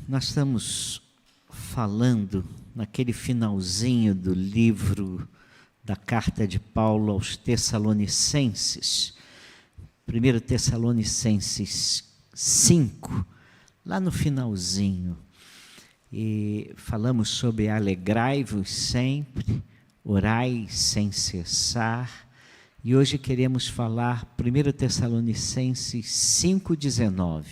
Nós estamos falando naquele finalzinho do livro da carta de Paulo aos Tessalonicenses, 1 Tessalonicenses 5, lá no finalzinho. E falamos sobre alegrai-vos sempre, orai sem cessar. E hoje queremos falar 1 Tessalonicenses 5,19.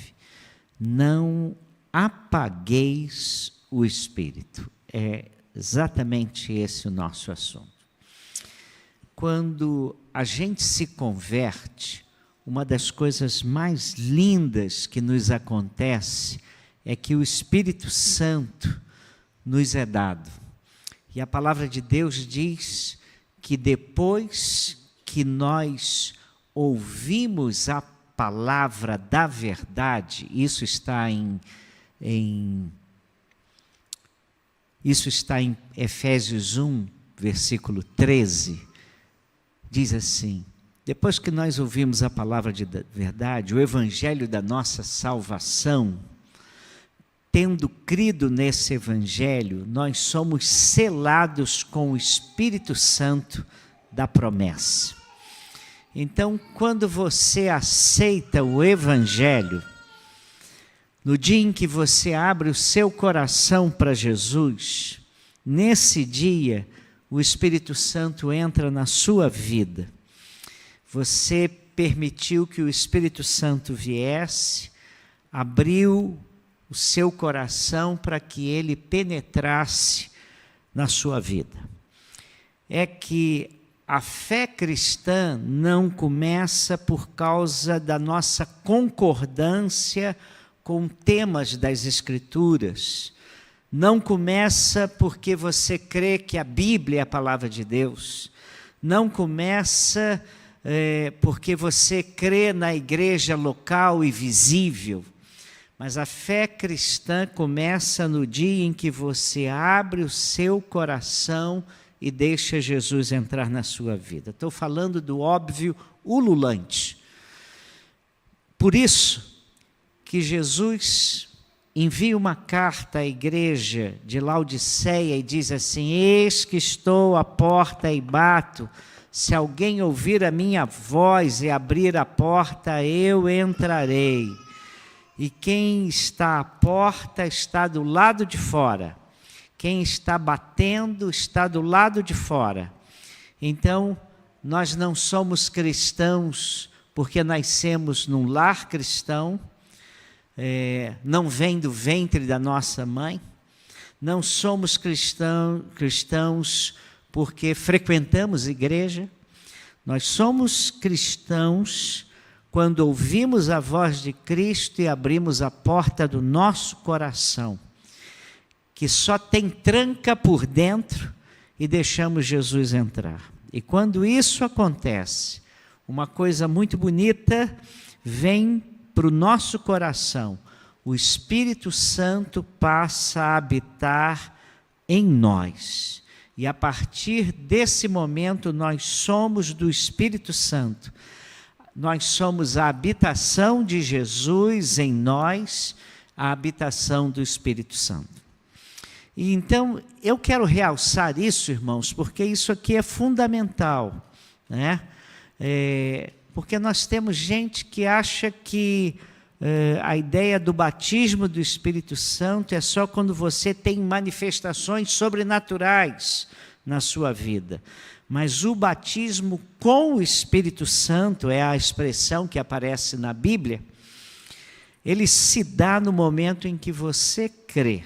Não apagueis o Espírito. É exatamente esse o nosso assunto. Quando a gente se converte, uma das coisas mais lindas que nos acontece é que o Espírito Santo nos é dado. E a palavra de Deus diz que depois que nós ouvimos a palavra da verdade, isso está em Efésios 1, versículo 13, diz assim: depois que nós ouvimos a palavra de verdade, o evangelho da nossa salvação, tendo crido nesse evangelho, nós somos selados com o Espírito Santo da promessa. Então, quando você aceita o evangelho, no dia em que você abre o seu coração para Jesus, nesse dia, o Espírito Santo entra na sua vida. Você permitiu que o Espírito Santo viesse, abriu o seu coração para que ele penetrasse na sua vida. É que a fé cristã não começa por causa da nossa concordância com temas das Escrituras. Não começa porque você crê que a Bíblia é a palavra de Deus. Não começa porque você crê na igreja local e visível. Mas a fé cristã começa no dia em que você abre o seu coração e deixa Jesus entrar na sua vida. Estou falando do óbvio ululante. Por isso que Jesus envia uma carta à igreja de Laodiceia e diz assim: eis que estou à porta e bato, se alguém ouvir a minha voz e abrir a porta, eu entrarei. E quem está à porta está do lado de fora. Quem está batendo está do lado de fora. Então, nós não somos cristãos porque nascemos num lar cristão, não vem do ventre da nossa mãe. Não somos cristãos porque frequentamos igreja. Nós somos cristãos quando ouvimos a voz de Cristo e abrimos a porta do nosso coração, que só tem tranca por dentro, e deixamos Jesus entrar. E quando isso acontece, uma coisa muito bonita vem para o nosso coração. O Espírito Santo passa a habitar em nós. E a partir desse momento nós somos do Espírito Santo. Nós somos a habitação de Jesus em nós, a habitação do Espírito Santo. E então, eu quero realçar isso, irmãos, porque isso aqui é fundamental, né? Porque nós temos gente que acha que a ideia do batismo do Espírito Santo é só quando você tem manifestações sobrenaturais na sua vida. Mas o batismo com o Espírito Santo, é a expressão que aparece na Bíblia, ele se dá no momento em que você crê.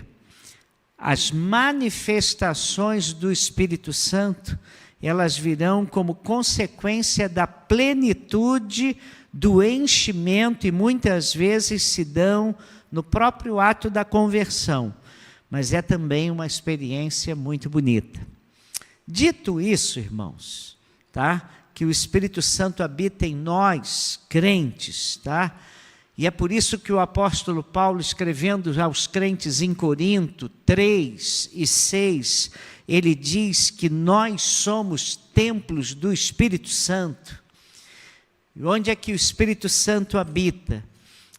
As manifestações do Espírito Santo, elas virão como consequência da plenitude do enchimento, e muitas vezes se dão no próprio ato da conversão, mas é também uma experiência muito bonita. Dito isso, irmãos, tá? Que o Espírito Santo habita em nós, crentes, tá? E é por isso que o apóstolo Paulo, escrevendo aos crentes em Corinto 3 e 6, ele diz que nós somos templos do Espírito Santo. E onde é que o Espírito Santo habita?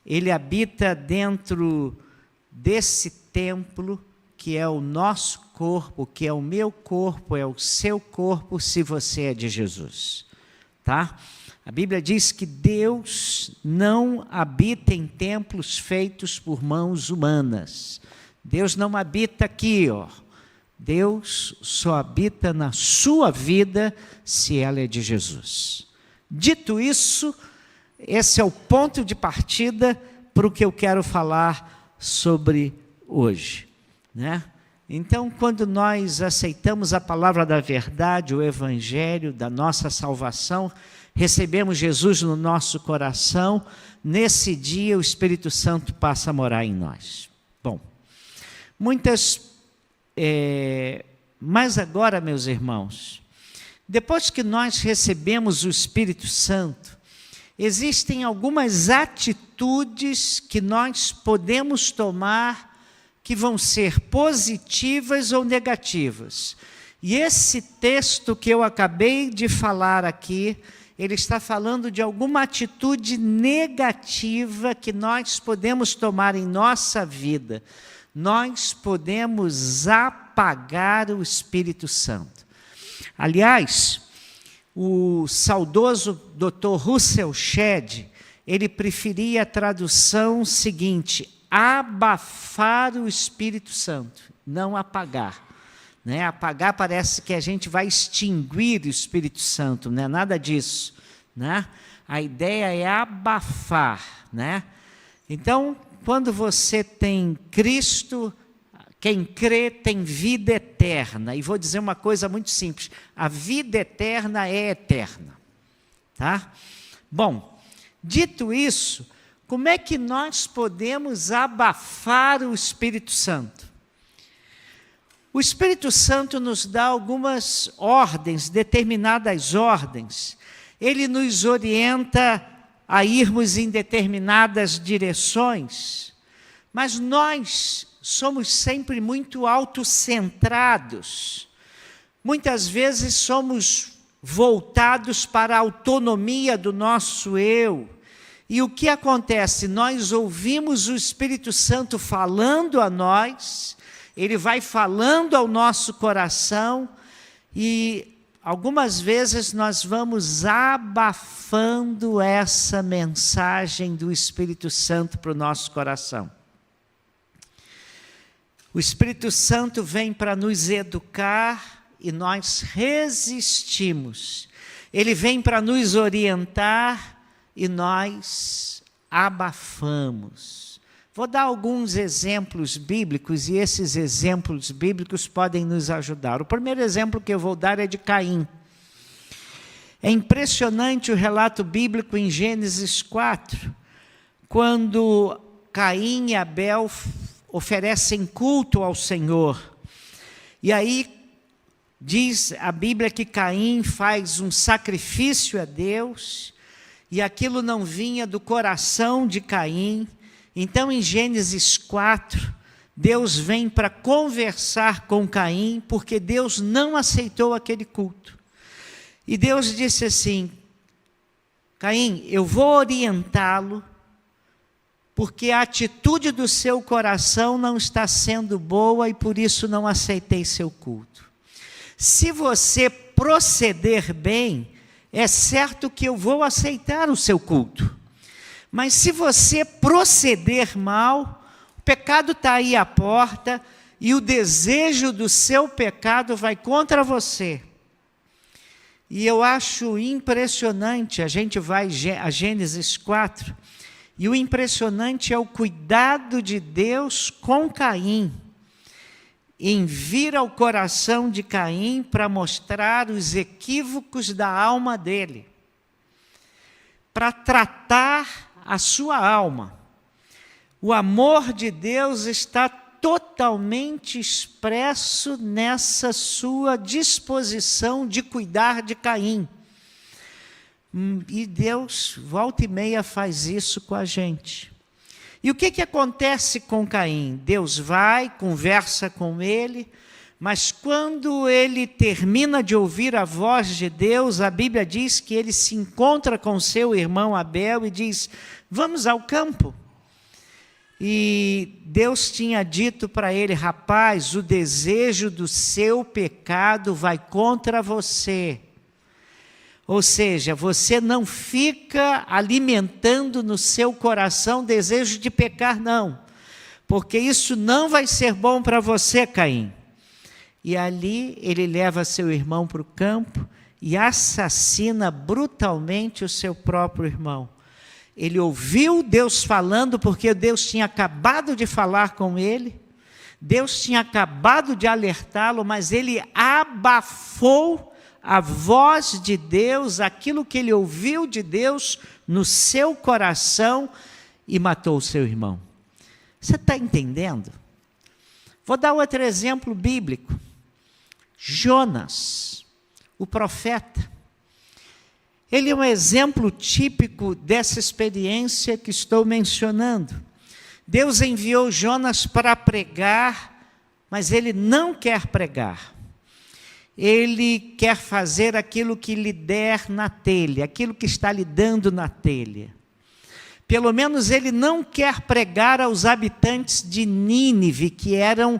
Ele habita dentro desse templo que é o nosso corpo, que é o meu corpo, é o seu corpo, se você é de Jesus, tá? A Bíblia diz que Deus não habita em templos feitos por mãos humanas. Deus não habita aqui, ó. Deus só habita na sua vida se ela é de Jesus. Dito isso, esse é o ponto de partida para o que eu quero falar sobre hoje, né? Então, quando nós aceitamos a palavra da verdade, o evangelho da nossa salvação, recebemos Jesus no nosso coração, nesse dia o Espírito Santo passa a morar em nós. Bom, mas agora, meus irmãos, depois que nós recebemos o Espírito Santo, existem algumas atitudes que nós podemos tomar que vão ser positivas ou negativas. E esse texto que eu acabei de falar aqui, ele está falando de alguma atitude negativa que nós podemos tomar em nossa vida. Nós podemos apagar o Espírito Santo. Aliás, o saudoso Dr. Russell Shedd, ele preferia a tradução seguinte: abafar o Espírito Santo, não apagar. Né? Apagar parece que a gente vai extinguir o Espírito Santo, não é nada disso. Né? A ideia é abafar. Né? Então, quando você tem Cristo, quem crê tem vida eterna. E vou dizer uma coisa muito simples: a vida eterna é eterna. Tá? Bom, dito isso, como é que nós podemos abafar o Espírito Santo? O Espírito Santo nos dá algumas ordens, determinadas ordens. Ele nos orienta a irmos em determinadas direções, mas nós somos sempre muito autocentrados. Muitas vezes somos voltados para a autonomia do nosso eu. E o que acontece? Nós ouvimos o Espírito Santo falando a nós, ele vai falando ao nosso coração, e algumas vezes nós vamos abafando essa mensagem do Espírito Santo para o nosso coração. O Espírito Santo vem para nos educar e nós resistimos. Ele vem para nos orientar e nós abafamos. Vou dar alguns exemplos bíblicos, e esses exemplos bíblicos podem nos ajudar. O primeiro exemplo que eu vou dar é de Caim. É impressionante o relato bíblico em Gênesis 4, quando Caim e Abel oferecem culto ao Senhor. E aí diz a Bíblia que Caim faz um sacrifício a Deus, e aquilo não vinha do coração de Caim. Então, em Gênesis 4, Deus vem para conversar com Caim, porque Deus não aceitou aquele culto. E Deus disse assim: Caim, eu vou orientá-lo, porque a atitude do seu coração não está sendo boa e por isso não aceitei seu culto. Se você proceder bem, é certo que eu vou aceitar o seu culto. Mas se você proceder mal, o pecado está aí à porta e o desejo do seu pecado vai contra você. E eu acho impressionante, a gente vai a Gênesis 4, e o impressionante é o cuidado de Deus com Caim, em vir ao coração de Caim para mostrar os equívocos da alma dele, para tratar a sua alma. O amor de Deus está totalmente expresso nessa sua disposição de cuidar de Caim. E Deus, volta e meia, faz isso com a gente. E o que acontece com Caim? Deus vai, conversa com ele, mas quando ele termina de ouvir a voz de Deus, a Bíblia diz que ele se encontra com seu irmão Abel e diz: vamos ao campo. E Deus tinha dito para ele: rapaz, o desejo do seu pecado vai contra você. Ou seja, você não fica alimentando no seu coração desejo de pecar, não. Porque isso não vai ser bom para você, Caim. E ali ele leva seu irmão para o campo e assassina brutalmente o seu próprio irmão. Ele ouviu Deus falando, porque Deus tinha acabado de falar com ele, Deus tinha acabado de alertá-lo, mas ele abafou a voz de Deus, aquilo que ele ouviu de Deus no seu coração, e matou o seu irmão. Você está entendendo? Vou dar outro exemplo bíblico. Jonas, o profeta. Ele é um exemplo típico dessa experiência que estou mencionando. Deus enviou Jonas para pregar, mas ele não quer pregar. Ele quer fazer aquilo que lhe der na telha, aquilo que está lhe dando na telha. Pelo menos ele não quer pregar aos habitantes de Nínive, que eram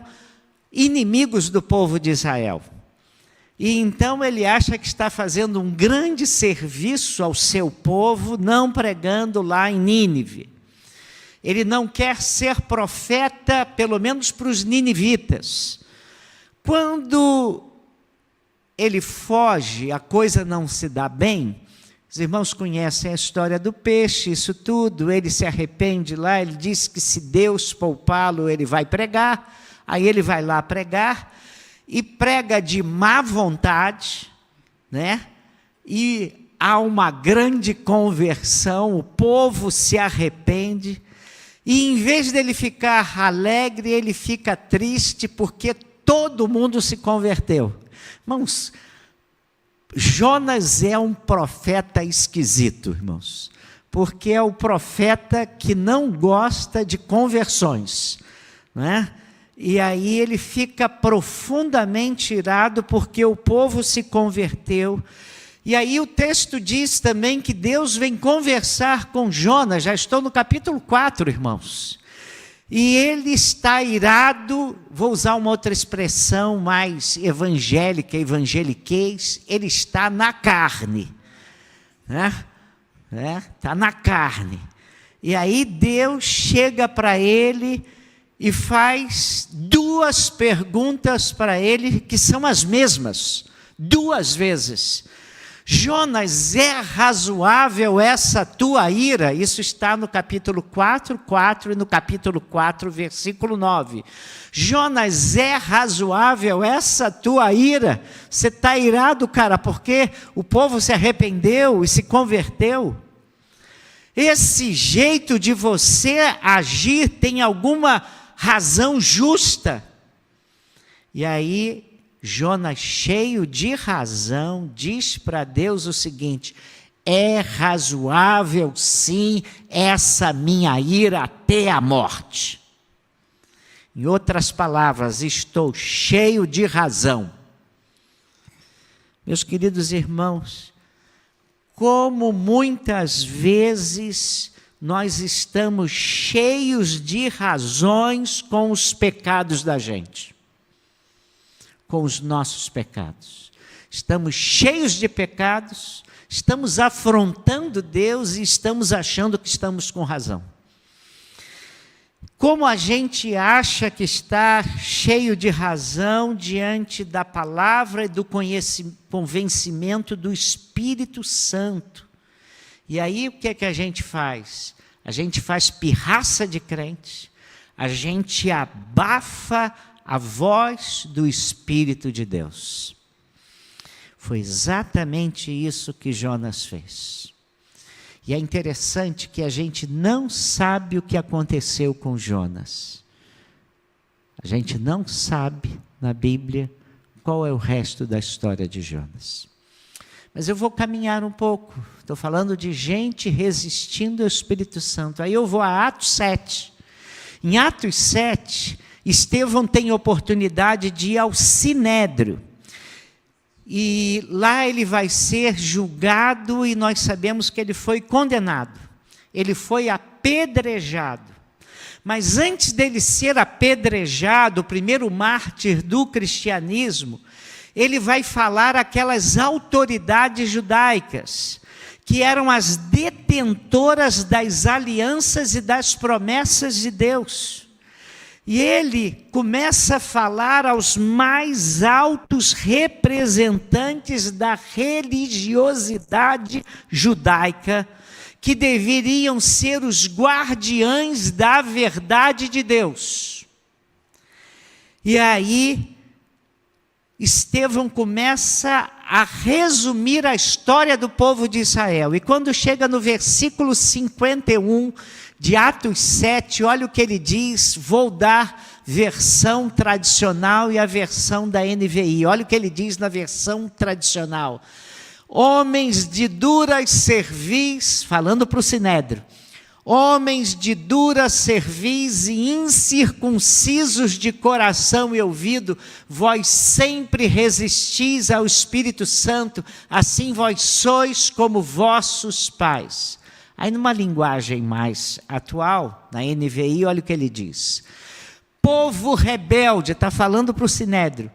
inimigos do povo de Israel. E então ele acha que está fazendo um grande serviço ao seu povo, não pregando lá em Nínive. Ele não quer ser profeta, pelo menos para os ninivitas. Quando ele foge, a coisa não se dá bem. Os irmãos conhecem a história do peixe, isso tudo. Ele se arrepende lá, ele diz que se Deus poupá-lo, ele vai pregar. Aí ele vai lá pregar, e prega de má vontade, né? E há uma grande conversão, o povo se arrepende, e em vez dele ficar alegre, ele fica triste, porque todo mundo se converteu. Irmãos, Jonas é um profeta esquisito, irmãos, porque é o profeta que não gosta de conversões, né? E aí ele fica profundamente irado porque o povo se converteu. E aí o texto diz também que Deus vem conversar com Jonas. Já estou no capítulo 4, irmãos. E ele está irado, vou usar uma outra expressão mais evangélica, evangeliquez, ele está na carne. Né? Está na carne. E aí Deus chega para ele e faz duas perguntas para ele, que são as mesmas, duas vezes. Jonas, é razoável essa tua ira? Isso está no capítulo 4 e no capítulo 4, versículo 9. Jonas, é razoável essa tua ira? Você está irado, cara, porque o povo se arrependeu e se converteu? Esse jeito de você agir tem alguma razão justa? E aí Jonas, cheio de razão, diz para Deus o seguinte: é razoável sim essa minha ira até a morte. Em outras palavras, estou cheio de razão. Meus queridos irmãos, como muitas vezes nós estamos cheios de razões com os pecados da gente, com os nossos pecados. Estamos cheios de pecados, estamos afrontando Deus e estamos achando que estamos com razão. Como a gente acha que está cheio de razão diante da palavra e do convencimento do Espírito Santo. E aí o que é que a gente faz? A gente faz pirraça de crente, a gente abafa a voz do Espírito de Deus. Foi exatamente isso que Jonas fez. E é interessante que a gente não sabe o que aconteceu com Jonas. A gente não sabe na Bíblia qual é o resto da história de Jonas. Mas eu vou caminhar um pouco. Estou falando de gente resistindo ao Espírito Santo. Aí eu vou a Atos 7. Em Atos 7, Estevão tem oportunidade de ir ao Sinédrio. E lá ele vai ser julgado e nós sabemos que ele foi condenado. Ele foi apedrejado. Mas antes dele ser apedrejado, o primeiro mártir do cristianismo, ele vai falar aquelas autoridades judaicas, que eram as detentoras das alianças e das promessas de Deus. E ele começa a falar aos mais altos representantes da religiosidade judaica, que deveriam ser os guardiães da verdade de Deus. E aí, Estevão começa a resumir a história do povo de Israel. E quando chega no versículo 51 de Atos 7, olha o que ele diz. Vou dar versão tradicional e a versão da NVI. Olha o que ele diz na versão tradicional. Homens de dura cerviz, falando para o Sinédrio, homens de dura cerviz e incircuncisos de coração e ouvido, vós sempre resistis ao Espírito Santo, assim vós sois como vossos pais. Aí numa linguagem mais atual, na NVI, olha o que ele diz. Povo rebelde, está falando para o Sinédrio,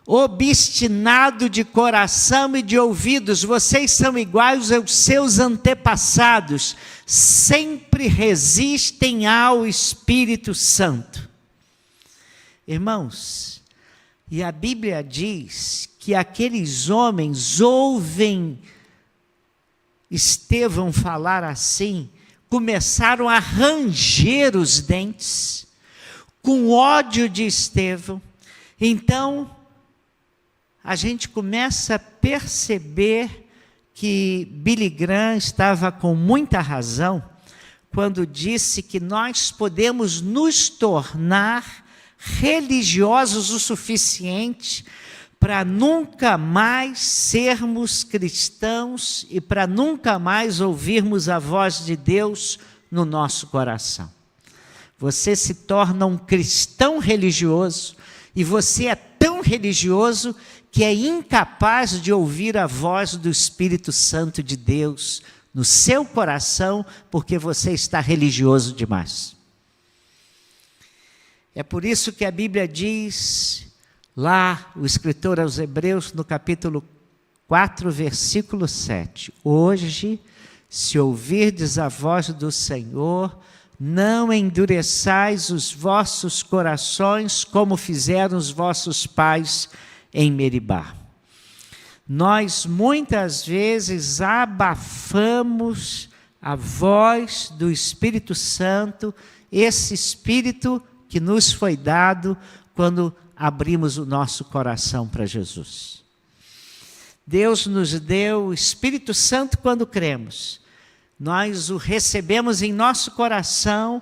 obstinado de coração e de ouvidos, vocês são iguais aos seus antepassados, sempre resistem ao Espírito Santo. Irmãos, e a Bíblia diz que aqueles homens ouvem Estevão falar assim, começaram a ranger os dentes, com ódio de Estevão. Então, a gente começa a perceber que Billy Graham estava com muita razão quando disse que nós podemos nos tornar religiosos o suficiente para nunca mais sermos cristãos e para nunca mais ouvirmos a voz de Deus no nosso coração. Você se torna um cristão religioso e você é tão religioso que é incapaz de ouvir a voz do Espírito Santo de Deus no seu coração, porque você está religioso demais. É por isso que a Bíblia diz, lá, o escritor aos Hebreus, no capítulo 4, versículo 7, hoje, se ouvirdes a voz do Senhor, não endureçais os vossos corações, como fizeram os vossos pais em Meribá. Nós muitas vezes abafamos a voz do Espírito Santo, esse Espírito que nos foi dado quando abrimos o nosso coração para Jesus. Deus nos deu o Espírito Santo quando cremos. Nós o recebemos em nosso coração,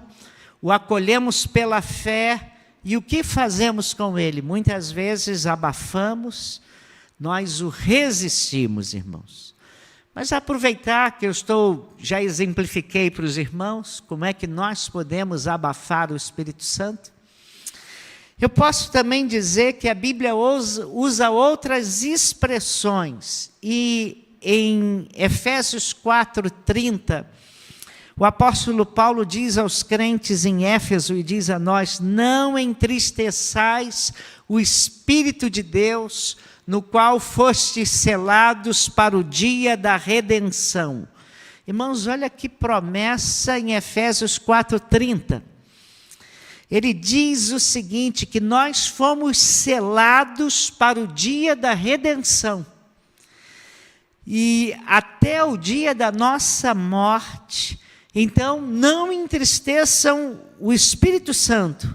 o acolhemos pela fé. E o que fazemos com ele? Muitas vezes abafamos, nós o resistimos, irmãos. Mas aproveitar que já exemplifiquei para os irmãos, como é que nós podemos abafar o Espírito Santo. Eu posso também dizer que a Bíblia usa outras expressões. E em Efésios 4:30, o apóstolo Paulo diz aos crentes em Éfeso e diz a nós, não entristeçais o Espírito de Deus, no qual fostes selados para o dia da redenção. Irmãos, olha que promessa em Efésios 4:30. Ele diz o seguinte, que nós fomos selados para o dia da redenção. E até o dia da nossa morte. Então, não entristeçam o Espírito Santo.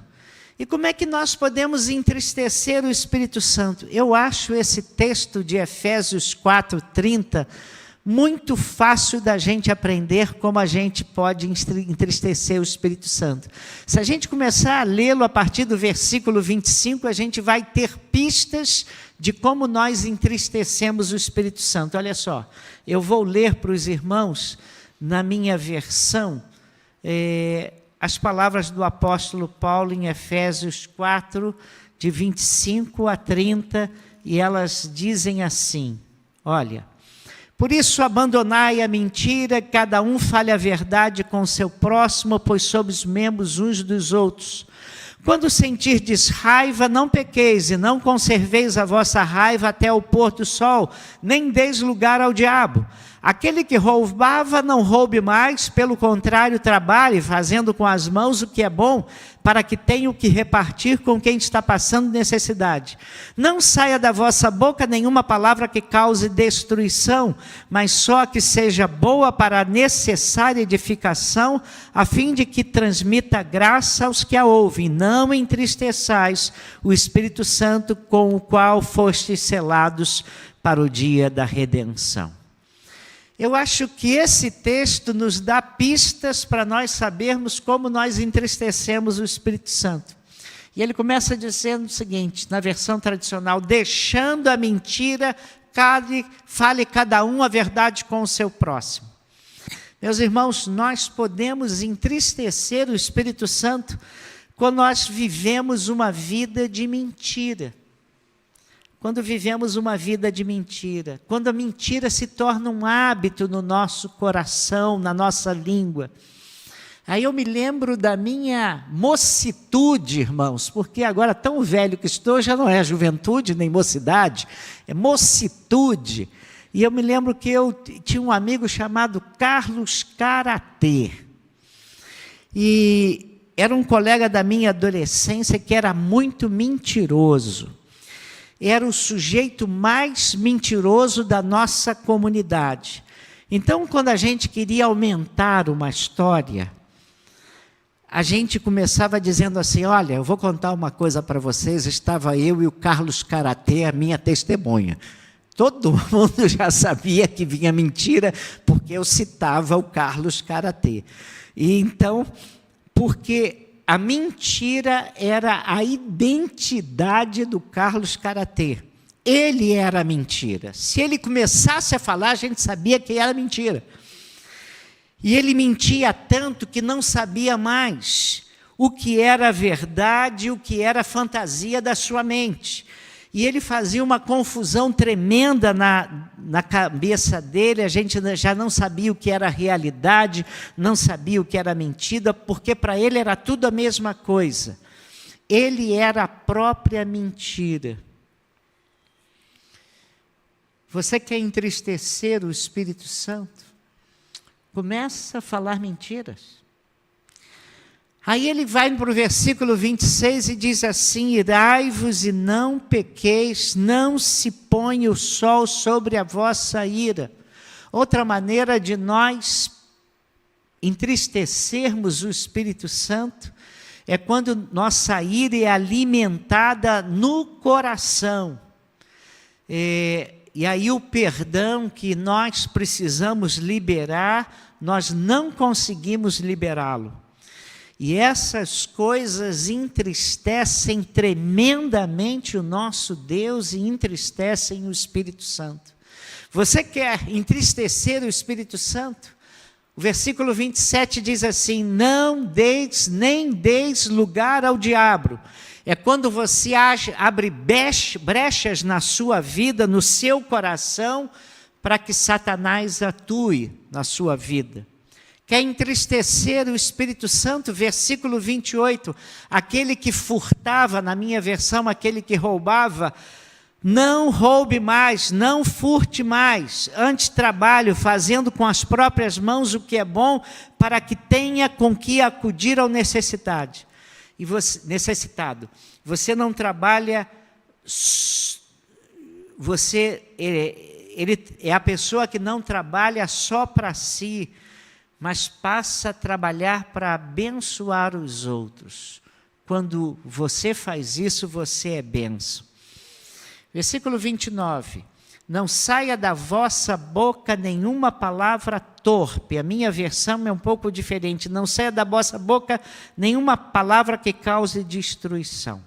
E como é que nós podemos entristecer o Espírito Santo? Eu acho esse texto de Efésios 4:30 muito fácil da gente aprender como a gente pode entristecer o Espírito Santo. Se a gente começar a lê-lo a partir do versículo 25, a gente vai ter pistas de como nós entristecemos o Espírito Santo. Olha só, eu vou ler para os irmãos, na minha versão, as palavras do apóstolo Paulo em Efésios 4, de 25 a 30, e elas dizem assim, olha, Por isso, abandonai a mentira, cada um fale a verdade com o seu próximo, pois somos membros uns dos outros. Quando sentirdes raiva, não pequeis, e não conserveis a vossa raiva até o pôr do sol, nem deis lugar ao diabo. Aquele que roubava, não roube mais, pelo contrário, trabalhe, fazendo com as mãos o que é bom, para que tenha o que repartir com quem está passando necessidade. Não saia da vossa boca nenhuma palavra que cause destruição, mas só que seja boa para a necessária edificação, a fim de que transmita graça aos que a ouvem. Não entristeçais o Espírito Santo, com o qual fostes selados para o dia da redenção. Eu acho que esse texto nos dá pistas para nós sabermos como nós entristecemos o Espírito Santo. E ele começa dizendo o seguinte, na versão tradicional: deixando a mentira, fale cada um a verdade com o seu próximo. Meus irmãos, nós podemos entristecer o Espírito Santo quando nós vivemos uma vida de mentira. Quando vivemos uma vida de mentira, quando a mentira se torna um hábito no nosso coração, na nossa língua. Aí eu me lembro da minha mocitude, irmãos, porque agora tão velho que estou, já não é juventude nem mocidade, é mocitude. E eu me lembro que eu tinha um amigo chamado Carlos Karatê. E era um colega da minha adolescência que era muito mentiroso. Era o sujeito mais mentiroso da nossa comunidade. Então, quando a gente queria aumentar uma história, a gente começava dizendo assim: olha, eu vou contar uma coisa para vocês, estava eu e o Carlos Karatê, a minha testemunha. Todo mundo já sabia que vinha mentira, porque eu citava o Carlos Karatê. E então, porque a mentira era a identidade do Carlos Karatê. Ele era a mentira. Se ele começasse a falar, a gente sabia que era mentira. E ele mentia tanto que não sabia mais o que era verdade e o que era fantasia da sua mente. E ele fazia uma confusão tremenda na cabeça dele, a gente já não sabia o que era realidade, não sabia o que era mentira, porque para ele era tudo a mesma coisa. Ele era a própria mentira. Você quer entristecer o Espírito Santo? Começa a falar mentiras. Aí ele vai para o versículo 26 e diz assim: irai-vos e não pequeis, não se ponha o sol sobre a vossa ira. Outra maneira de nós entristecermos o Espírito Santo é quando nossa ira é alimentada no coração. E aí o perdão que nós precisamos liberar, nós não conseguimos liberá-lo. E essas coisas entristecem tremendamente o nosso Deus e entristecem o Espírito Santo. Você quer entristecer o Espírito Santo? O versículo 27 diz assim: não deis, nem deis lugar ao diabo. É quando você abre brechas na sua vida, no seu coração, para que Satanás atue na sua vida. Quer entristecer o Espírito Santo? Versículo 28, aquele que furtava, na minha versão, aquele que roubava, não roube mais, não furte mais, antes trabalhe, fazendo com as próprias mãos o que é bom, para que tenha com que acudir ao necessitado. Você não trabalha, ele é a pessoa que não trabalha só para si, mas passa a trabalhar para abençoar os outros. Quando você faz isso, você é bênção. Versículo 29. Não saia da vossa boca nenhuma palavra torpe. A minha versão é um pouco diferente. Não saia da vossa boca nenhuma palavra que cause destruição.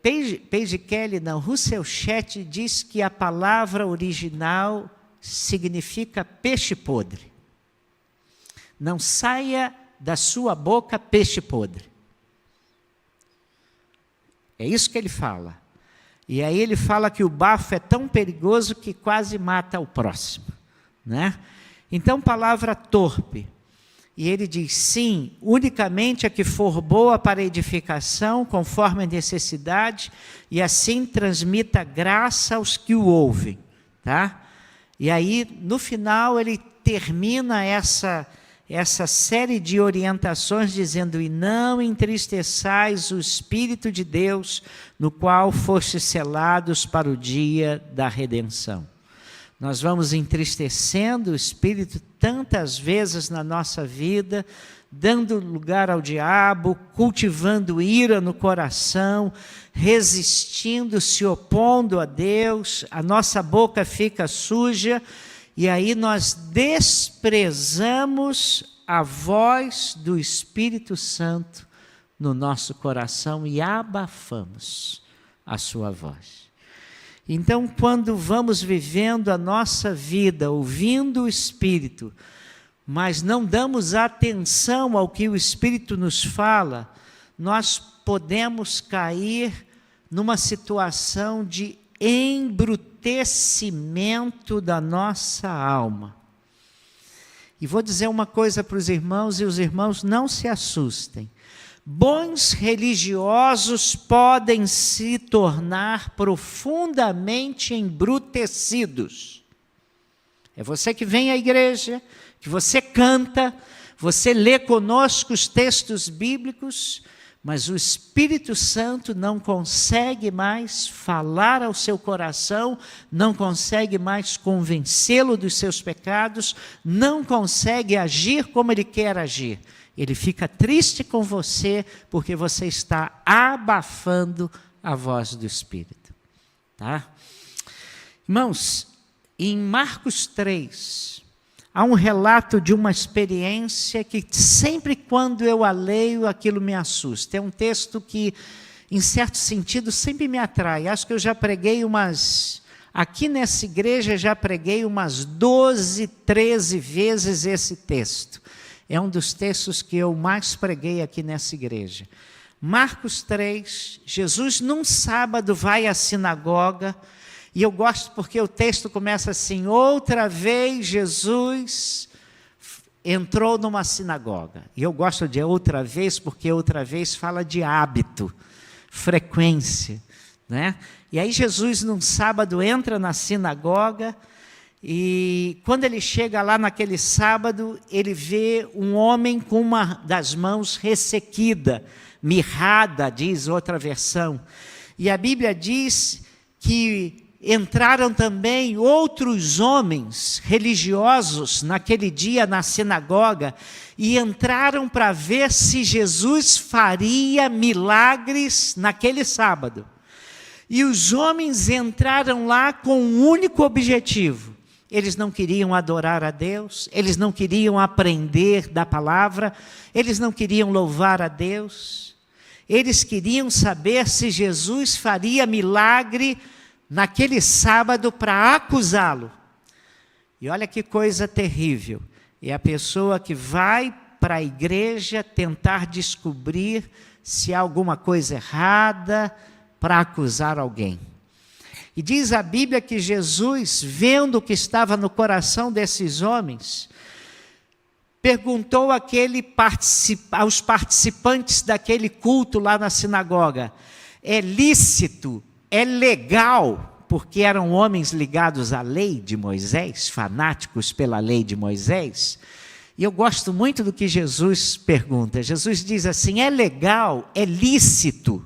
Paige Kelly, na Russell Chat, diz que a palavra original significa peixe podre. Não saia da sua boca peixe podre. É isso que ele fala. E aí ele fala que o bafo é tão perigoso que quase mata o próximo, né? Então, palavra torpe. E ele diz, sim, unicamente a que for boa para edificação, conforme a necessidade, e assim transmita graça aos que o ouvem, tá? E aí, no final, ele termina essa série de orientações dizendo, e não entristeçais o Espírito de Deus, no qual fostes selados para o dia da redenção. Nós vamos entristecendo o Espírito tantas vezes na nossa vida, dando lugar ao diabo, cultivando ira no coração, resistindo, se opondo a Deus, a nossa boca fica suja, e aí nós desprezamos a voz do Espírito Santo no nosso coração e abafamos a sua voz. Então, quando vamos vivendo a nossa vida, ouvindo o Espírito, mas não damos atenção ao que o Espírito nos fala, nós podemos cair numa situação de embrutecimento da nossa alma. E vou dizer uma coisa para os irmãos, e os irmãos não se assustem. Bons religiosos podem se tornar profundamente embrutecidos. É você que vem à igreja, que você canta, você lê conosco os textos bíblicos, mas o Espírito Santo não consegue mais falar ao seu coração, não consegue mais convencê-lo dos seus pecados, não consegue agir como ele quer agir. Ele fica triste com você porque você está abafando a voz do Espírito. Tá? Irmãos, em Marcos 3, há um relato de uma experiência que sempre quando eu a leio, aquilo me assusta. É um texto que, em certo sentido, sempre me atrai. Acho que eu já preguei aqui nessa igreja, já preguei umas 12, 13 vezes esse texto. É um dos textos que eu mais preguei aqui nessa igreja. Marcos 3, Jesus num sábado vai à sinagoga, e eu gosto porque o texto começa assim, outra vez Jesus entrou numa sinagoga. E eu gosto de outra vez porque outra vez fala de hábito, frequência, né? E aí Jesus num sábado entra na sinagoga, e quando ele chega lá naquele sábado, ele vê um homem com uma das mãos ressequida, mirrada, diz outra versão. E a Bíblia diz que entraram também outros homens religiosos naquele dia na sinagoga, e entraram para ver se Jesus faria milagres naquele sábado. E os homens entraram lá com um único objetivo. Eles não queriam adorar a Deus, eles não queriam aprender da palavra, eles não queriam louvar a Deus, eles queriam saber se Jesus faria milagre naquele sábado para acusá-lo. E olha que coisa terrível, é a pessoa que vai para a igreja tentar descobrir se há alguma coisa errada para acusar alguém. E diz a Bíblia que Jesus, vendo o que estava no coração desses homens, perguntou aos participantes daquele culto lá na sinagoga, é lícito, é legal, porque eram homens ligados à lei de Moisés, fanáticos pela lei de Moisés, e eu gosto muito do que Jesus pergunta. Jesus diz assim, é legal, é lícito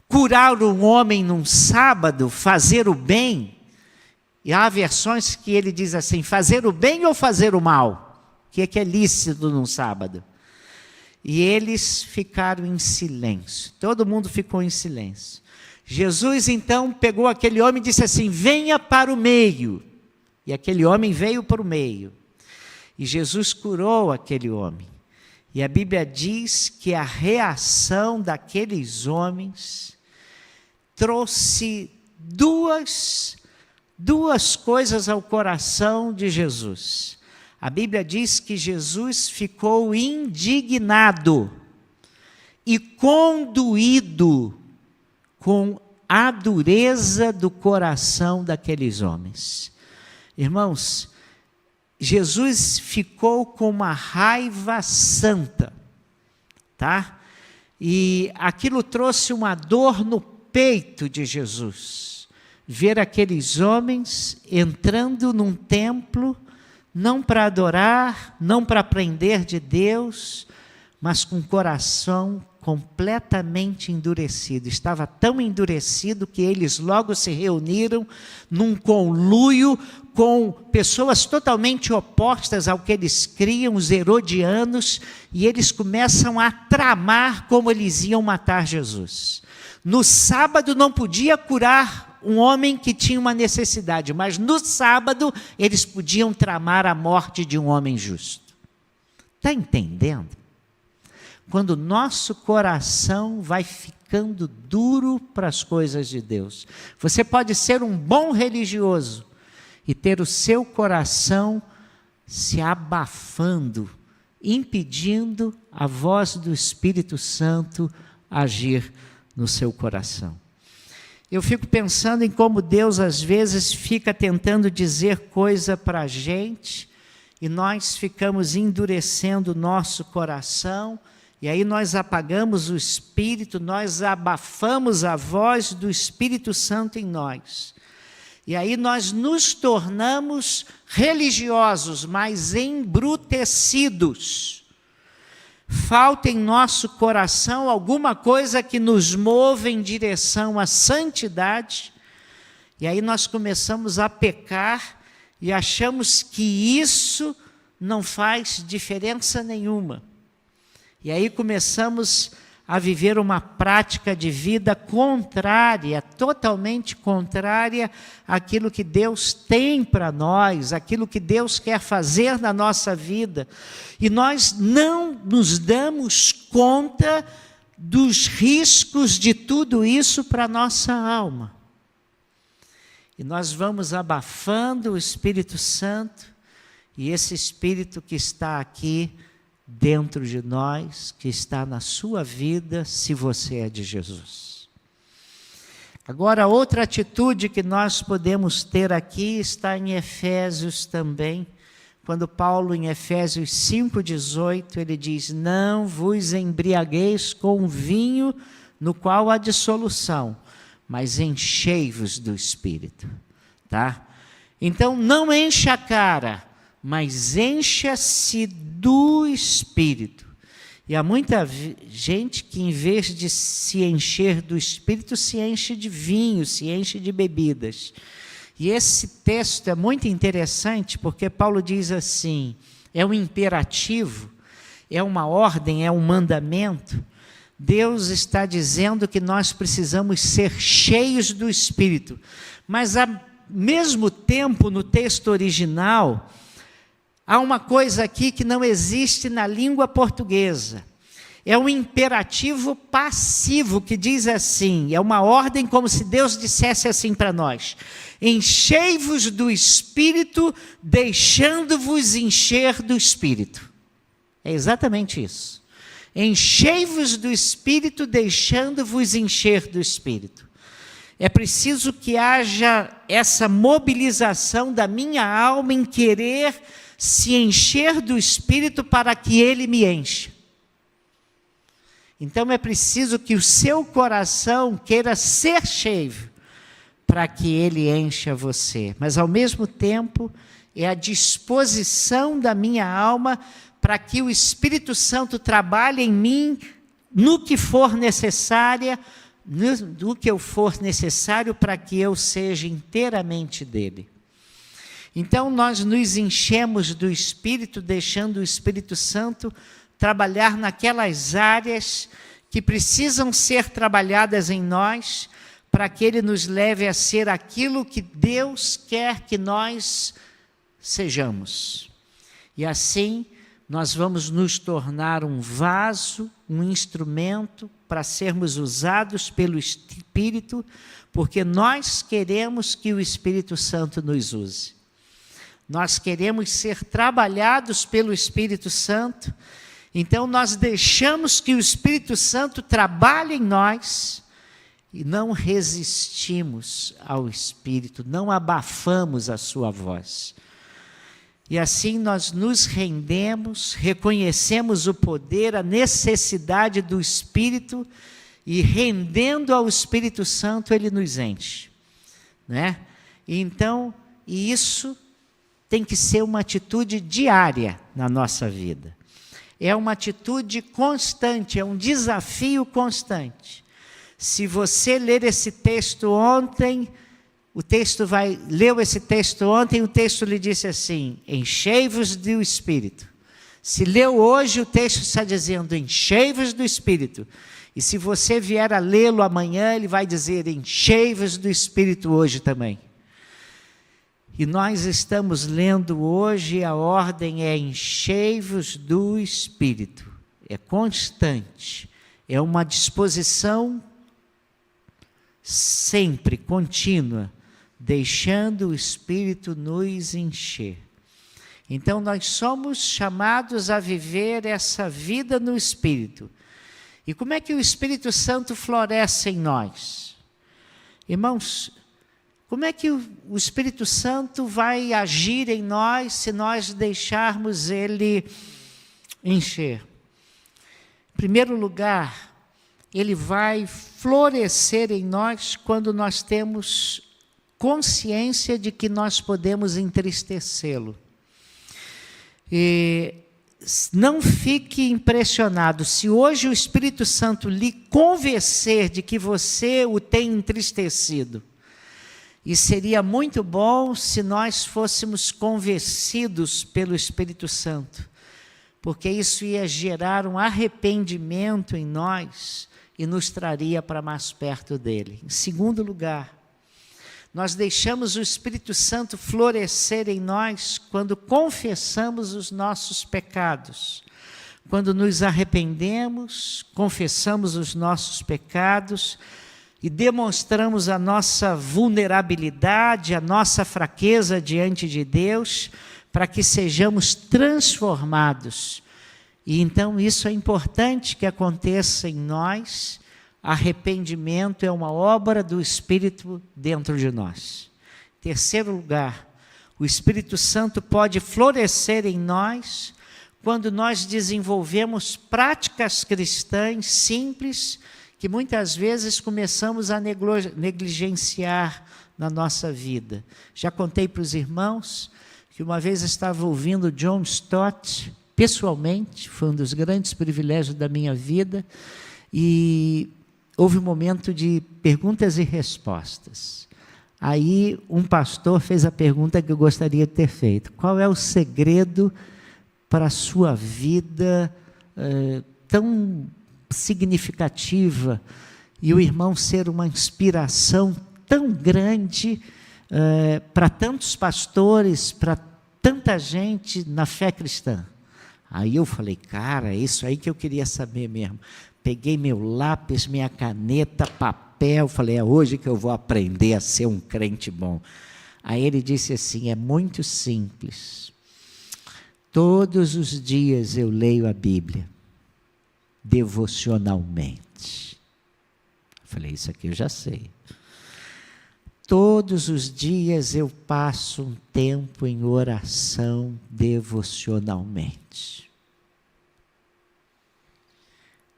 curar um homem num sábado, fazer o bem? E há versões que ele diz assim, fazer o bem ou fazer o mal? O que é lícito num sábado? E eles ficaram em silêncio, todo mundo ficou em silêncio. Jesus então pegou aquele homem e disse assim, venha para o meio. E aquele homem veio para o meio. E Jesus curou aquele homem. E a Bíblia diz que a reação daqueles homens trouxe duas coisas ao coração de Jesus. A Bíblia diz que Jesus ficou indignado e conduído com a dureza do coração daqueles homens. Irmãos, Jesus ficou com uma raiva santa, tá? E aquilo trouxe uma dor no peito de Jesus. Ver aqueles homens entrando num templo, não para adorar, não para aprender de Deus, mas com o coração completamente endurecido. Estava tão endurecido que eles logo se reuniram num conluio com pessoas totalmente opostas ao que eles criam, os herodianos, e eles começam a tramar como eles iam matar Jesus. No sábado não podia curar um homem que tinha uma necessidade, mas no sábado eles podiam tramar a morte de um homem justo. Está entendendo? Quando o nosso coração vai ficando duro para as coisas de Deus. Você pode ser um bom religioso e ter o seu coração se abafando, impedindo a voz do Espírito Santo agir no seu coração. Eu fico pensando em como Deus às vezes fica tentando dizer coisa para a gente e nós ficamos endurecendo o nosso coração. E aí nós apagamos o Espírito, nós abafamos a voz do Espírito Santo em nós. E aí nós nos tornamos religiosos, mas embrutecidos. Falta em nosso coração alguma coisa que nos move em direção à santidade. E aí nós começamos a pecar e achamos que isso não faz diferença nenhuma. E aí começamos a viver uma prática de vida contrária, totalmente contrária àquilo que Deus tem para nós, aquilo que Deus quer fazer na nossa vida. E nós não nos damos conta dos riscos de tudo isso para a nossa alma. E nós vamos abafando o Espírito Santo, e esse Espírito que está aqui dentro de nós, que está na sua vida, se você é de Jesus. Agora, outra atitude que nós podemos ter aqui está em Efésios também, quando Paulo, em Efésios 5,18, ele diz: não vos embriagueis com vinho no qual há dissolução, mas enchei-vos do Espírito. Tá? Então, não encha a cara, mas encha-se do Espírito. E há muita gente que, em vez de se encher do Espírito, se enche de vinho, se enche de bebidas. E esse texto é muito interessante, porque Paulo diz assim, é um imperativo, é uma ordem, é um mandamento. Deus está dizendo que nós precisamos ser cheios do Espírito. Mas, ao mesmo tempo, no texto original, há uma coisa aqui que não existe na língua portuguesa. É um imperativo passivo que diz assim, é uma ordem como se Deus dissesse assim para nós: enchei-vos do Espírito, deixando-vos encher do Espírito. É exatamente isso. Enchei-vos do Espírito, deixando-vos encher do Espírito. É preciso que haja essa mobilização da minha alma em querer se encher do Espírito para que Ele me encha. Então é preciso que o seu coração queira ser cheio para que Ele encha você. Mas ao mesmo tempo é a disposição da minha alma para que o Espírito Santo trabalhe em mim no que for necessário, para que eu seja inteiramente dele. Então nós nos enchemos do Espírito, deixando o Espírito Santo trabalhar naquelas áreas que precisam ser trabalhadas em nós, para que Ele nos leve a ser aquilo que Deus quer que nós sejamos. E assim nós vamos nos tornar um vaso, um instrumento para sermos usados pelo Espírito, porque nós queremos que o Espírito Santo nos use. Nós queremos ser trabalhados pelo Espírito Santo, então nós deixamos que o Espírito Santo trabalhe em nós, e não resistimos ao Espírito, não abafamos a sua voz. E assim nós nos rendemos, reconhecemos o poder, a necessidade do Espírito, e rendendo ao Espírito Santo, Ele nos enche, né? Então, isso tem que ser uma atitude diária na nossa vida. É uma atitude constante, é um desafio constante. Se você ler esse texto ontem, leu esse texto ontem, o texto lhe disse assim: enchei-vos do Espírito. Se leu hoje, o texto está dizendo: enchei-vos do Espírito. E se você vier a lê-lo amanhã, ele vai dizer: enchei-vos do Espírito hoje também. E nós estamos lendo hoje, a ordem é enchei-vos do Espírito. É constante, é uma disposição sempre contínua, deixando o Espírito nos encher. Então nós somos chamados a viver essa vida no Espírito. E como é que o Espírito Santo floresce em nós? Irmãos, como é que o Espírito Santo vai agir em nós se nós deixarmos Ele encher? Em primeiro lugar, Ele vai florescer em nós quando nós temos consciência de que nós podemos entristecê-lo. E não fique impressionado, se hoje o Espírito Santo lhe convencer de que você o tem entristecido. E seria muito bom se nós fôssemos convencidos pelo Espírito Santo, porque isso ia gerar um arrependimento em nós e nos traria para mais perto dele. Em segundo lugar, nós deixamos o Espírito Santo florescer em nós quando confessamos os nossos pecados. Quando nos arrependemos, confessamos os nossos pecados e demonstramos a nossa vulnerabilidade, a nossa fraqueza diante de Deus, para que sejamos transformados. E então isso é importante que aconteça em nós. Arrependimento é uma obra do Espírito dentro de nós. Terceiro lugar, o Espírito Santo pode florescer em nós quando nós desenvolvemos práticas cristãs simples que muitas vezes começamos a negligenciar na nossa vida. Já contei para os irmãos que uma vez estava ouvindo John Stott pessoalmente, foi um dos grandes privilégios da minha vida, e houve um momento de perguntas e respostas. Aí um pastor fez a pergunta que eu gostaria de ter feito: qual é o segredo para a sua vida tão significativa e o irmão ser uma inspiração tão grande para tantos pastores, para tanta gente na fé cristã? Aí eu falei: cara, é isso aí que eu queria saber mesmo. Peguei meu lápis, minha caneta, papel, falei: é hoje que eu vou aprender a ser um crente bom. Aí ele disse assim: é muito simples. Todos os dias eu leio a Bíblia, devocionalmente. Eu falei: isso aqui eu já sei. Todos os dias eu passo um tempo em oração devocionalmente.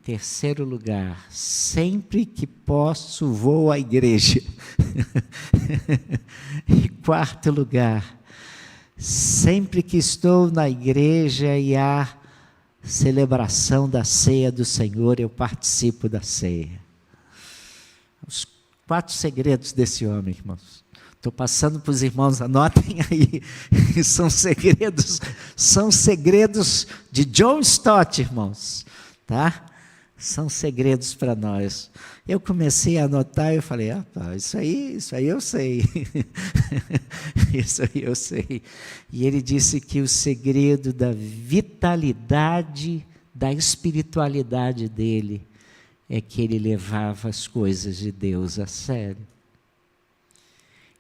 Terceiro lugar, sempre que posso vou à igreja. E quarto lugar, sempre que estou na igreja e há celebração da ceia do Senhor, eu participo da ceia. Os 4 segredos desse homem, irmãos. Estou passando para os irmãos, anotem aí. São segredos de John Stott, irmãos. Tá? São segredos para nós. Eu comecei a anotar e eu falei: isso aí eu sei. Isso aí eu sei. E ele disse que o segredo da vitalidade, da espiritualidade dele, é que ele levava as coisas de Deus a sério.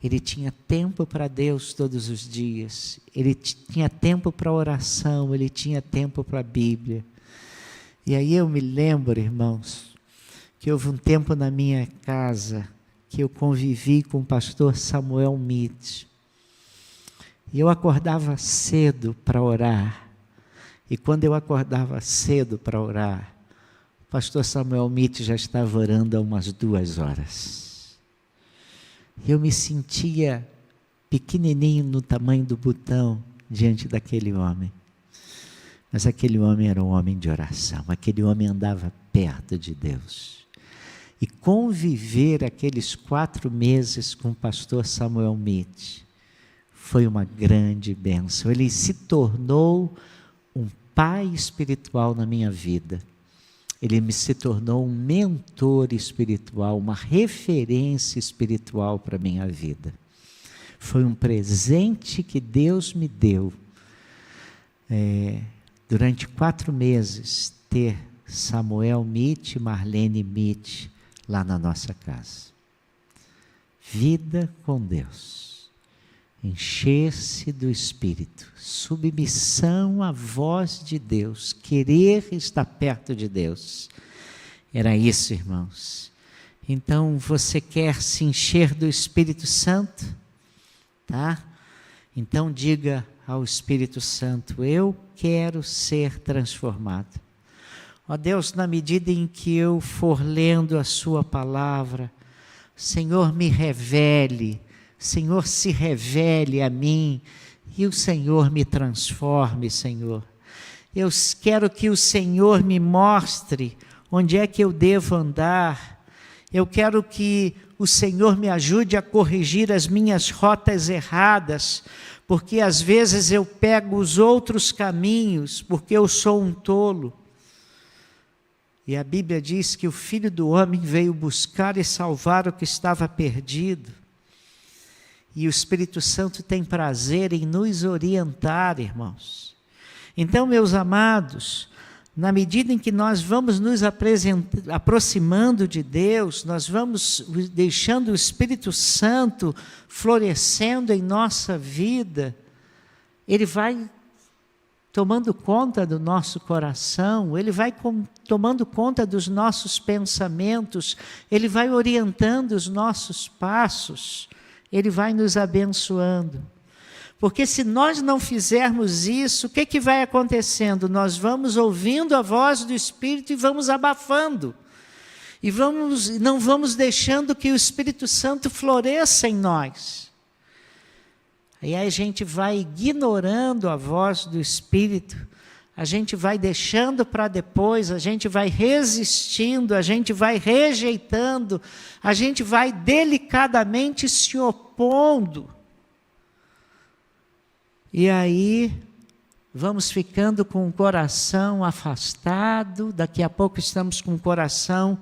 Ele tinha tempo para Deus todos os dias. Ele tinha tempo para oração, ele tinha tempo para a Bíblia. E aí eu me lembro, irmãos, que houve um tempo na minha casa que eu convivi com o pastor Samuel Mitch. E eu acordava cedo para orar. E quando eu acordava cedo para orar, o pastor Samuel Mitch já estava orando há umas 2 horas. Eu me sentia pequenininho no tamanho do botão diante daquele homem. Mas aquele homem era um homem de oração, aquele homem andava perto de Deus. E conviver aqueles 4 meses com o pastor Samuel Mitch foi uma grande bênção. Ele se tornou um pai espiritual na minha vida. Ele se tornou um mentor espiritual, uma referência espiritual para a minha vida. Foi um presente que Deus me deu. Durante 4 meses, ter Samuel Mitch e Marlene Mitch lá na nossa casa. Vida com Deus. Encher-se do Espírito. Submissão à voz de Deus. Querer estar perto de Deus. Era isso, irmãos. Então, você quer se encher do Espírito Santo? Tá? Então, diga ao Espírito Santo: eu quero ser transformado. Ó Deus, na medida em que eu for lendo a sua palavra, Senhor, me revele, Senhor, se revele a mim, e o Senhor me transforme, Senhor. Eu quero que o Senhor me mostre onde é que eu devo andar. Eu quero que o Senhor me ajude a corrigir as minhas rotas erradas, porque às vezes eu pego os outros caminhos, porque eu sou um tolo. E a Bíblia diz que o Filho do Homem veio buscar e salvar o que estava perdido. E o Espírito Santo tem prazer em nos orientar, irmãos. Então, meus amados, na medida em que nós vamos nos aproximando de Deus, nós vamos deixando o Espírito Santo florescendo em nossa vida, Ele vai tomando conta do nosso coração, Ele vai tomando conta dos nossos pensamentos, Ele vai orientando os nossos passos, Ele vai nos abençoando. Porque se nós não fizermos isso, o que vai acontecendo? Nós vamos ouvindo a voz do Espírito e vamos abafando. E não vamos deixando que o Espírito Santo floresça em nós. E aí a gente vai ignorando a voz do Espírito, a gente vai deixando para depois, a gente vai resistindo, a gente vai rejeitando, a gente vai delicadamente se opondo. E aí vamos ficando com o coração afastado, daqui a pouco estamos com o coração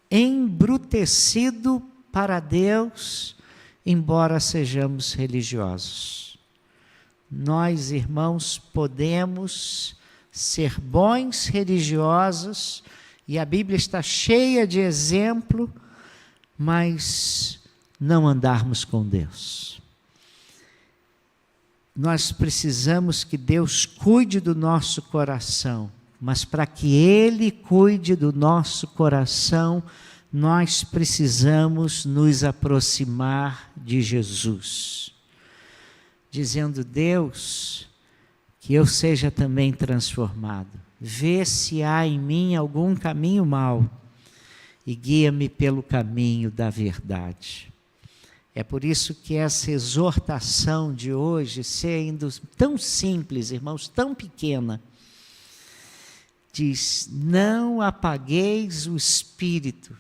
embrutecido para Deus, embora sejamos religiosos. Nós, irmãos, podemos ser bons religiosos, e a Bíblia está cheia de exemplo, mas não andarmos com Deus. Nós precisamos que Deus cuide do nosso coração, mas para que Ele cuide do nosso coração, nós precisamos nos aproximar de Jesus, dizendo: Deus, que eu seja também transformado, vê se há em mim algum caminho mau e guia-me pelo caminho da verdade. É por isso que essa exortação de hoje, sendo tão simples, irmãos, tão pequena, diz: não apagueis o Espírito.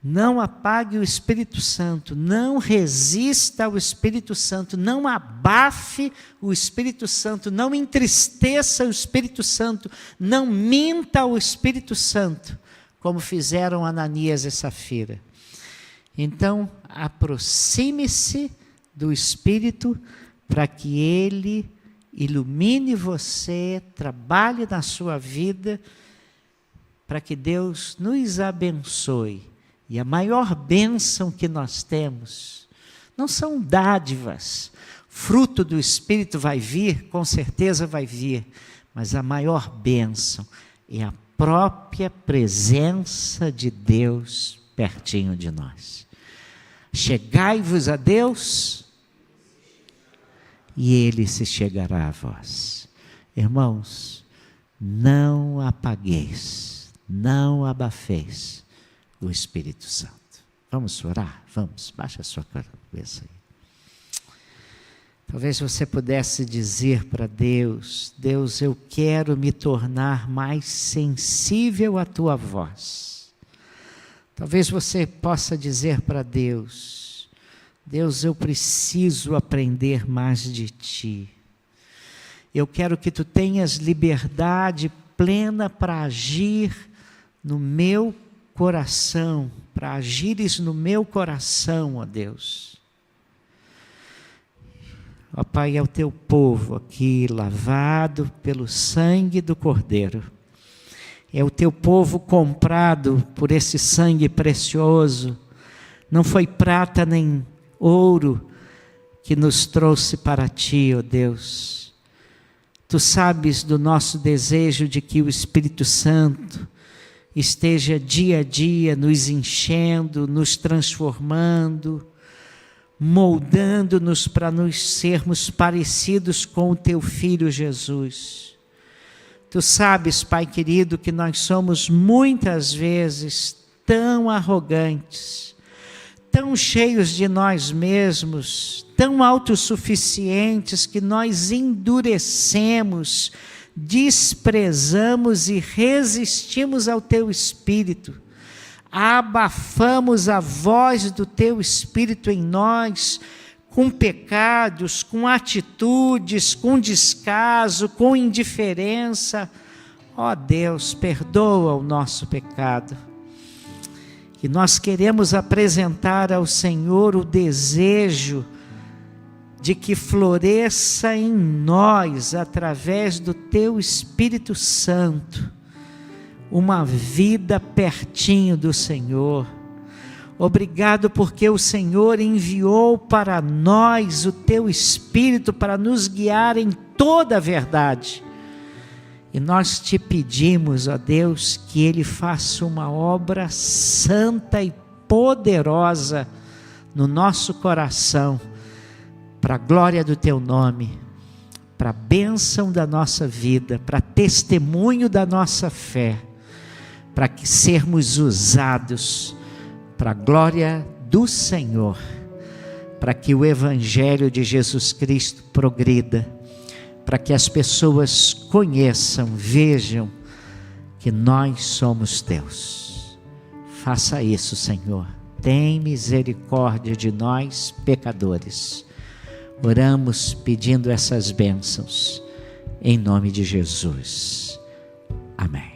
Não apague o Espírito Santo, não resista ao Espírito Santo, não abafe o Espírito Santo, não entristeça o Espírito Santo, não minta ao Espírito Santo, como fizeram Ananias e Safira. Então, aproxime-se do Espírito para que Ele ilumine você, trabalhe na sua vida, para que Deus nos abençoe. E a maior bênção que nós temos não são dádivas. Fruto do Espírito vai vir, com certeza vai vir, mas a maior bênção é a própria presença de Deus pertinho de nós. Chegai-vos a Deus e Ele se chegará a vós. Irmãos, não apagueis, não abafeis o Espírito Santo. Vamos orar? Vamos, baixa a sua cabeça aí. Talvez você pudesse dizer para Deus: Deus, eu quero me tornar mais sensível à tua voz. Talvez você possa dizer para Deus: Deus, eu preciso aprender mais de ti. Eu quero que tu tenhas liberdade plena para agir no meu coração, para agires no meu coração, ó Deus. Ó Pai, é o teu povo aqui lavado pelo sangue do Cordeiro. É o teu povo comprado por esse sangue precioso. Não foi prata nem ouro que nos trouxe para ti, ó Deus. Tu sabes do nosso desejo de que o Espírito Santo esteja dia a dia nos enchendo, nos transformando, moldando-nos para nos sermos parecidos com o teu Filho Jesus. Tu sabes, Pai querido, que nós somos muitas vezes tão arrogantes, tão cheios de nós mesmos, tão autossuficientes, que nós endurecemos, desprezamos e resistimos ao teu Espírito. Abafamos a voz do teu Espírito em nós, com pecados, com atitudes, com descaso, com indiferença. Ó Deus, perdoa o nosso pecado. E nós queremos apresentar ao Senhor o desejo de que floresça em nós, através do teu Espírito Santo, uma vida pertinho do Senhor. Obrigado porque o Senhor enviou para nós o teu Espírito para nos guiar em toda a verdade. E nós te pedimos, ó Deus, que Ele faça uma obra santa e poderosa no nosso coração, para a glória do teu nome, para a bênção da nossa vida, para testemunho da nossa fé, para que sermos usados para a glória do Senhor, para que o Evangelho de Jesus Cristo progrida, para que as pessoas conheçam, vejam que nós somos teus. Faça isso, Senhor. Tem misericórdia de nós, pecadores. Oramos pedindo essas bênçãos, em nome de Jesus. Amém.